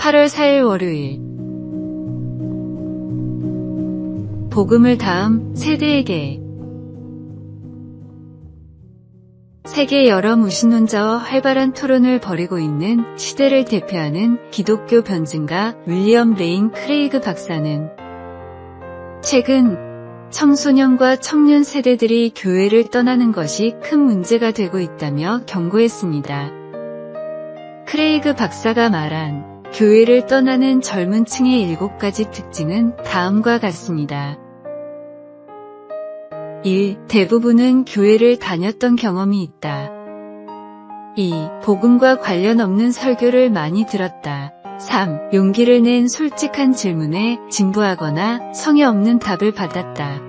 8월 4일 월요일. 복음을 다음 세대에게. 세계 여러 무신론자와 활발한 토론을 벌이고 있는 시대를 대표하는 기독교 변증가 윌리엄 레인 크레이그 박사는 최근 청소년과 청년 세대들이 교회를 떠나는 것이 큰 문제가 되고 있다며 경고했습니다. 크레이그 박사가 말한 교회를 떠나는 젊은 층의 7가지 특징은 다음과 같습니다. 1. 대부분은 교회를 다녔던 경험이 있다. 2. 복음과 관련 없는 설교를 많이 들었다. 3. 용기를 낸 솔직한 질문에 진부하거나 성의 없는 답을 받았다.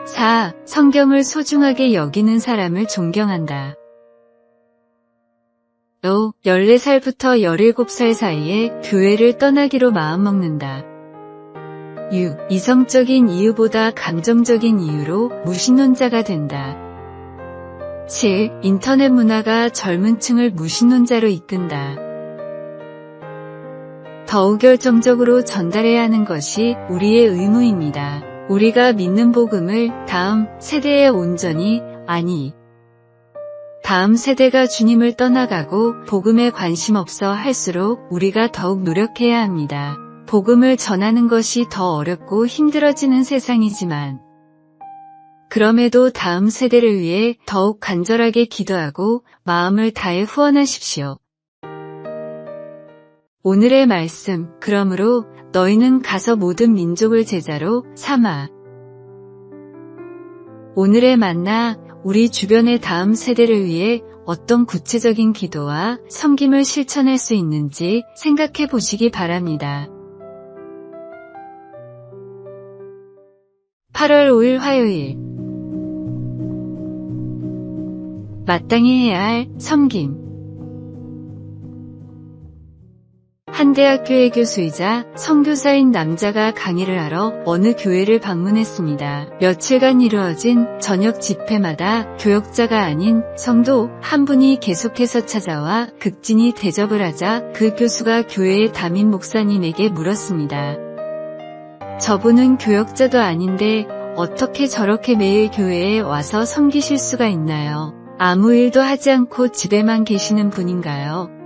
4. 성경을 소중하게 여기는 사람을 존경한다. 5. 14살부터 17살 사이에 교회를 떠나기로 마음먹는다. 6. 이성적인 이유보다 감정적인 이유로 무신론자가 된다. 7. 인터넷 문화가 젊은 층을 무신론자로 이끈다. 더욱 결정적으로 전달해야 하는 것이 우리의 의무입니다. 우리가 믿는 복음을 다음 세대에 온전히, 아니, 다음 세대가 주님을 떠나가고 복음에 관심 없어 할수록 우리가 더욱 노력해야 합니다. 복음을 전하는 것이 더 어렵고 힘들어지는 세상이지만 그럼에도 다음 세대를 위해 더욱 간절하게 기도하고 마음을 다해 후원하십시오. 오늘의 말씀, 그러므로 너희는 가서 모든 민족을 제자로 삼아. 오늘의 만나, 우리 주변의 다음 세대를 위해 어떤 구체적인 기도와 섬김을 실천할 수 있는지 생각해 보시기 바랍니다. 8월 5일 화요일. 마땅히 해야 할 섬김. 한 대학교의 교수이자 선교사인 남자가 강의를 하러 어느 교회를 방문했습니다. 며칠간 이루어진 저녁 집회마다 교역자가 아닌 성도 한 분이 계속해서 찾아와 극진히 대접을 하자 그 교수가 교회의 담임 목사님에게 물었습니다. 저분은 교역자도 아닌데 어떻게 저렇게 매일 교회에 와서 섬기실 수가 있나요? 아무 일도 하지 않고 집에만 계시는 분인가요?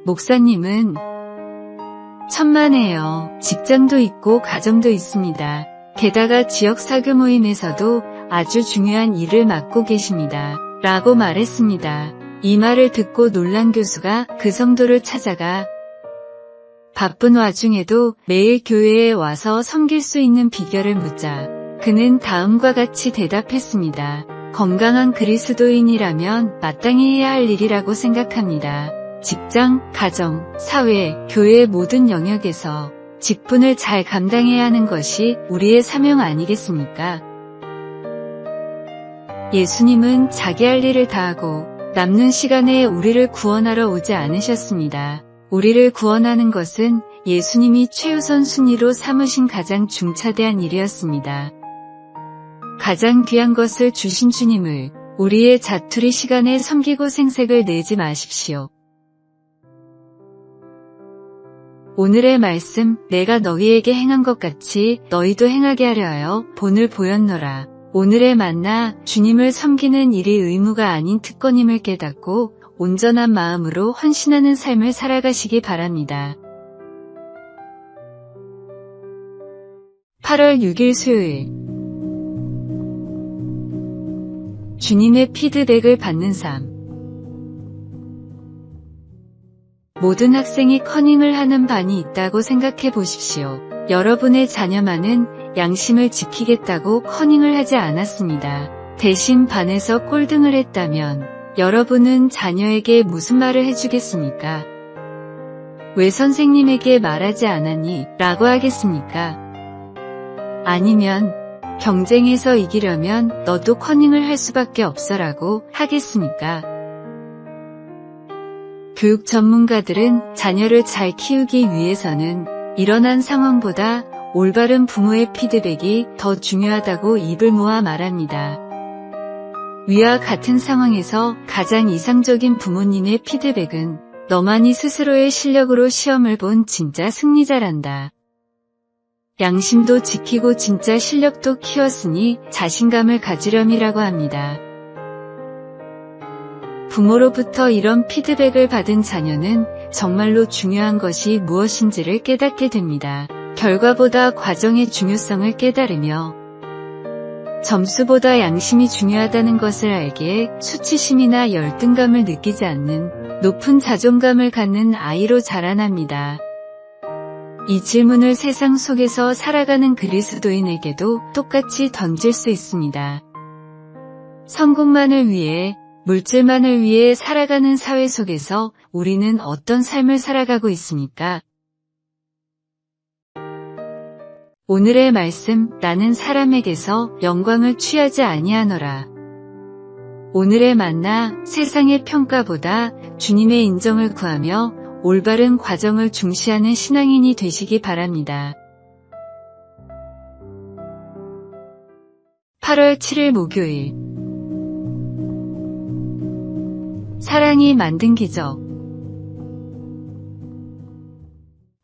목사님은 천만에요. 직장도 있고 가정도 있습니다. 게다가 지역 사교 모임에서도 아주 중요한 일을 맡고 계십니다. 라고 말했습니다. 이 말을 듣고 놀란 교수가 그 성도를 찾아가 바쁜 와중에도 매일 교회에 와서 섬길 수 있는 비결을 묻자 그는 다음과 같이 대답했습니다. 건강한 그리스도인이라면 마땅히 해야 할 일이라고 생각합니다. 직장, 가정, 사회, 교회의 모든 영역에서 직분을 잘 감당해야 하는 것이 우리의 사명 아니겠습니까? 예수님은 자기 할 일을 다하고 남는 시간에 우리를 구원하러 오지 않으셨습니다. 우리를 구원하는 것은 예수님이 최우선 순위로 삼으신 가장 중차대한 일이었습니다. 가장 귀한 것을 주신 주님을 우리의 자투리 시간에 섬기고 생색을 내지 마십시오. 오늘의 말씀, 내가 너희에게 행한 것 같이 너희도 행하게 하려 하여 본을 보였노라. 오늘의 만나, 주님을 섬기는 일이 의무가 아닌 특권임을 깨닫고 온전한 마음으로 헌신하는 삶을 살아가시기 바랍니다. 8월 6일 수요일. 주님의 피드백을 받는 삶. 모든 학생이 커닝을 하는 반이 있다고 생각해 보십시오. 여러분의 자녀만은 양심을 지키겠다고 커닝을 하지 않았습니다. 대신 반에서 꼴등을 했다면 여러분은 자녀에게 무슨 말을 해주겠습니까? 왜 선생님에게 말하지 않았니? 라고 하겠습니까? 아니면 경쟁에서 이기려면 너도 커닝을 할 수밖에 없어라고 하겠습니까? 교육 전문가들은 자녀를 잘 키우기 위해서는 일어난 상황보다 올바른 부모의 피드백이 더 중요하다고 입을 모아 말합니다. 위와 같은 상황에서 가장 이상적인 부모님의 피드백은 너만이 스스로의 실력으로 시험을 본 진짜 승리자란다. 양심도 지키고 진짜 실력도 키웠으니 자신감을 가지렴이라고 합니다. 부모로부터 이런 피드백을 받은 자녀는 정말로 중요한 것이 무엇인지를 깨닫게 됩니다. 결과보다 과정의 중요성을 깨달으며 점수보다 양심이 중요하다는 것을 알기에 수치심이나 열등감을 느끼지 않는 높은 자존감을 갖는 아이로 자라납니다. 이 질문을 세상 속에서 살아가는 그리스도인에게도 똑같이 던질 수 있습니다. 성공만을 위해, 물질만을 위해 살아가는 사회 속에서 우리는 어떤 삶을 살아가고 있습니까? 오늘의 말씀, 나는 사람에게서 영광을 취하지 아니하노라. 오늘의 만나, 세상의 평가보다 주님의 인정을 구하며 올바른 과정을 중시하는 신앙인이 되시기 바랍니다. 8월 7일 목요일. 사랑이 만든 기적.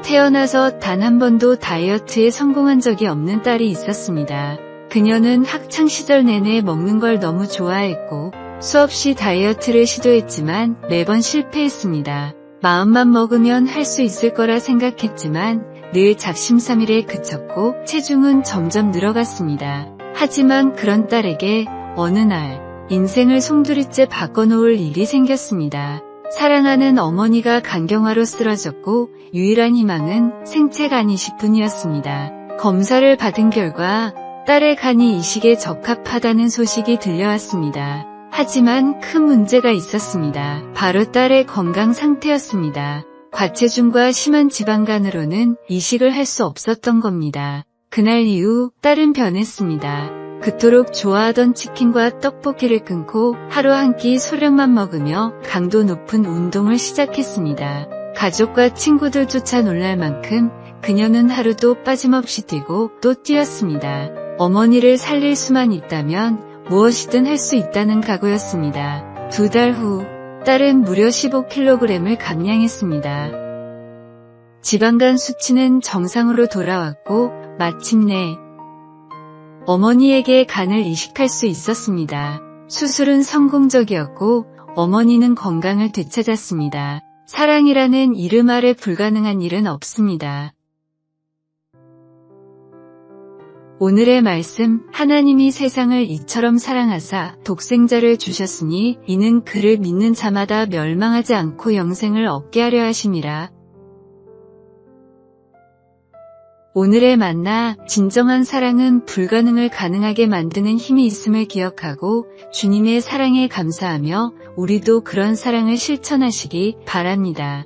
태어나서 단 한 번도 다이어트에 성공한 적이 없는 딸이 있었습니다. 그녀는 학창시절 내내 먹는 걸 너무 좋아했고 수없이 다이어트를 시도했지만 매번 실패했습니다. 마음만 먹으면 할 수 있을 거라 생각했지만 늘 작심삼일에 그쳤고 체중은 점점 늘어갔습니다. 하지만 그런 딸에게 어느 날 인생을 송두리째 바꿔놓을 일이 생겼습니다. 사랑하는 어머니가 간경화로 쓰러졌고 유일한 희망은 생체 간이 이식뿐이었습니다. 검사를 받은 결과 딸의 간이 이식에 적합하다는 소식이 들려왔습니다. 하지만 큰 문제가 있었습니다. 바로 딸의 건강 상태였습니다. 과체중과 심한 지방간으로는 이식을 할 수 없었던 겁니다. 그날 이후 딸은 변했습니다. 그토록 좋아하던 치킨과 떡볶이를 끊고 하루 한 끼 소량만 먹으며 강도 높은 운동을 시작했습니다. 가족과 친구들조차 놀랄 만큼 그녀는 하루도 빠짐없이 뛰고 또 뛰었습니다. 어머니를 살릴 수만 있다면 무엇이든 할 수 있다는 각오였습니다. 2달 후 딸은 무려 15kg을 감량했습니다. 지방간 수치는 정상으로 돌아왔고 마침내 어머니에게 간을 이식할 수 있었습니다. 수술은 성공적이었고 어머니는 건강을 되찾았습니다. 사랑이라는 이름 아래 불가능한 일은 없습니다. 오늘의 말씀, 하나님이 세상을 이처럼 사랑하사 독생자를 주셨으니 이는 그를 믿는 자마다 멸망하지 않고 영생을 얻게 하려 하심이라. 오늘의 만나, 진정한 사랑은 불가능을 가능하게 만드는 힘이 있음을 기억하고 주님의 사랑에 감사하며 우리도 그런 사랑을 실천하시기 바랍니다.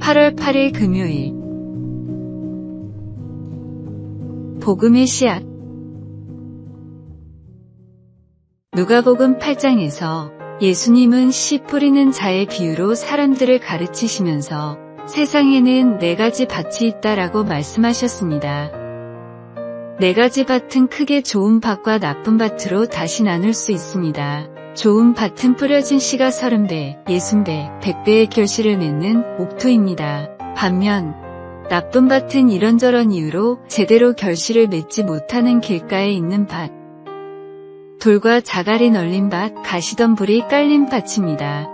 (8월 8일) 금요일. 복음의 씨앗. 누가복음 8장에서 예수님은 씨 뿌리는 자의 비유로 사람들을 가르치시면서 세상에는 4가지 밭이 있다라고 말씀하셨습니다. 4가지 밭은 크게 좋은 밭과 나쁜 밭으로 다시 나눌 수 있습니다. 좋은 밭은 뿌려진 씨가 30배, 60배, 100배의 결실을 맺는 옥토입니다. 반면 나쁜 밭은 이런저런 이유로 제대로 결실을 맺지 못하는 길가에 있는 밭, 돌과 자갈이 널린 밭, 가시덤불이 깔린 밭입니다.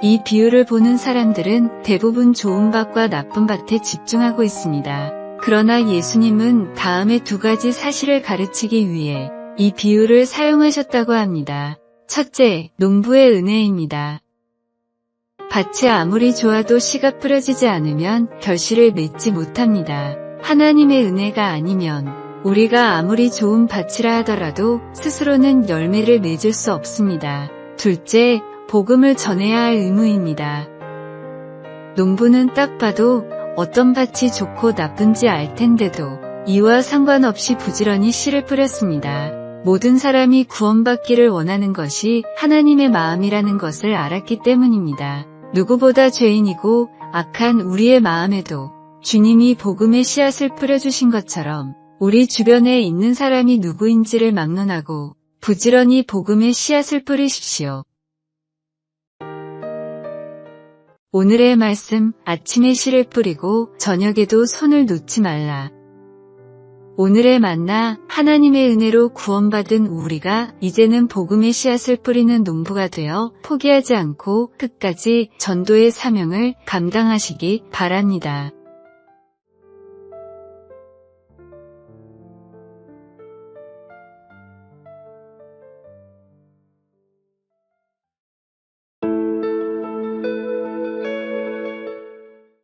이 비유를 보는 사람들은 대부분 좋은 밭과 나쁜 밭에 집중하고 있습니다. 그러나 예수님은 다음에 2가지 사실을 가르치기 위해 이 비유를 사용하셨다고 합니다. 첫째, 농부의 은혜입니다. 밭이 아무리 좋아도 씨가 뿌려지지 않으면 결실을 맺지 못합니다. 하나님의 은혜가 아니면 우리가 아무리 좋은 밭이라 하더라도 스스로는 열매를 맺을 수 없습니다. 둘째, 복음을 전해야 할 의무입니다. 농부는 딱 봐도 어떤 밭이 좋고 나쁜지 알 텐데도 이와 상관없이 부지런히 씨를 뿌렸습니다. 모든 사람이 구원받기를 원하는 것이 하나님의 마음이라는 것을 알았기 때문입니다. 누구보다 죄인이고 악한 우리의 마음에도 주님이 복음의 씨앗을 뿌려주신 것처럼 우리 주변에 있는 사람이 누구인지를 막론하고 부지런히 복음의 씨앗을 뿌리십시오. 오늘의 말씀, 아침에 씨를 뿌리고 저녁에도 손을 놓지 말라. 오늘의 만나, 하나님의 은혜로 구원받은 우리가 이제는 복음의 씨앗을 뿌리는 농부가 되어 포기하지 않고 끝까지 전도의 사명을 감당하시기 바랍니다.